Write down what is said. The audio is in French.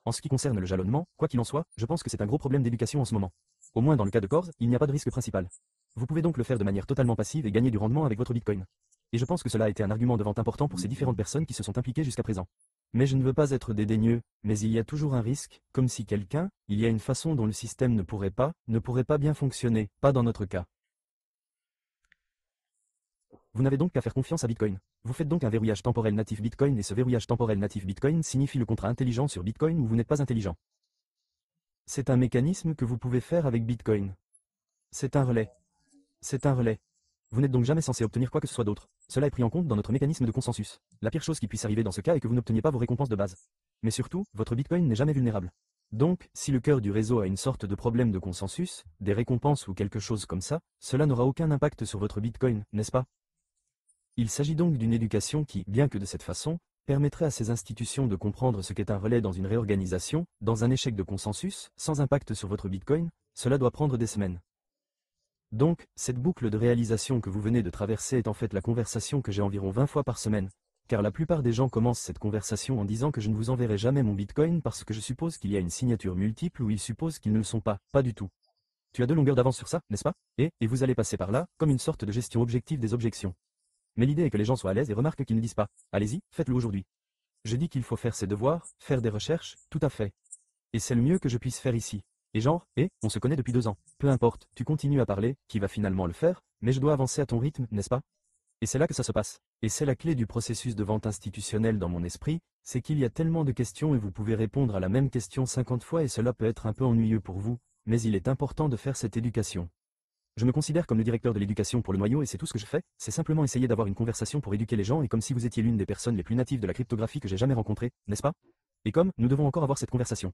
En ce qui concerne le jalonnement, quoi qu'il en soit, je pense que c'est un gros problème d'éducation en ce moment. Au moins dans le cas de Corz, il n'y a pas de risque principal. Vous pouvez donc le faire de manière totalement passive et gagner du rendement avec votre Bitcoin. Et je pense que cela a été un argument de vente important pour ces différentes personnes qui se sont impliquées jusqu'à présent. Mais je ne veux pas être dédaigneux, mais il y a toujours un risque, comme si il y a une façon dont le système ne pourrait pas bien fonctionner, pas dans notre cas. Vous n'avez donc qu'à faire confiance à Bitcoin. Vous faites donc un verrouillage temporel natif Bitcoin et ce verrouillage temporel natif Bitcoin signifie le contrat intelligent sur Bitcoin où vous n'êtes pas intelligent. C'est un mécanisme que vous pouvez faire avec Bitcoin. C'est un relais. C'est un relais. Vous n'êtes donc jamais censé obtenir quoi que ce soit d'autre. Cela est pris en compte dans notre mécanisme de consensus. La pire chose qui puisse arriver dans ce cas est que vous n'obteniez pas vos récompenses de base. Mais surtout, votre Bitcoin n'est jamais vulnérable. Donc, si le cœur du réseau a une sorte de problème de consensus, des récompenses ou quelque chose comme ça, cela n'aura aucun impact sur votre Bitcoin, n'est-ce pas? Il s'agit donc d'une éducation qui, bien que de cette façon, permettrait à ces institutions de comprendre ce qu'est un relais dans une réorganisation, dans un échec de consensus, sans impact sur votre Bitcoin, cela doit prendre des semaines. Donc, cette boucle de réalisation que vous venez de traverser est en fait la conversation que j'ai environ 20 fois par semaine, car la plupart des gens commencent cette conversation en disant que je ne vous enverrai jamais mon Bitcoin parce que je suppose qu'il y a une signature multiple ou ils supposent qu'ils ne le sont pas du tout. Tu as 2 longueurs d'avance sur ça, n'est-ce pas? Et vous allez passer par là, comme une sorte de gestion objective des objections. Mais l'idée est que les gens soient à l'aise et remarquent qu'ils ne disent pas « Allez-y, faites-le aujourd'hui ». Je dis qu'il faut faire ses devoirs, faire des recherches, tout à fait. Et c'est le mieux que je puisse faire ici. Et genre, on se connaît depuis 2 ans. Peu importe, tu continues à parler, qui va finalement le faire, mais je dois avancer à ton rythme, n'est-ce pas? Et c'est là que ça se passe. Et c'est la clé du processus de vente institutionnelle dans mon esprit, c'est qu'il y a tellement de questions et vous pouvez répondre à la même question 50 fois et cela peut être un peu ennuyeux pour vous, mais il est important de faire cette éducation. Je me considère comme le directeur de l'éducation pour le noyau et c'est tout ce que je fais, c'est simplement essayer d'avoir une conversation pour éduquer les gens et comme si vous étiez l'une des personnes les plus natives de la cryptographie que j'ai jamais rencontrées, n'est-ce pas? Et comme, nous devons encore avoir cette conversation.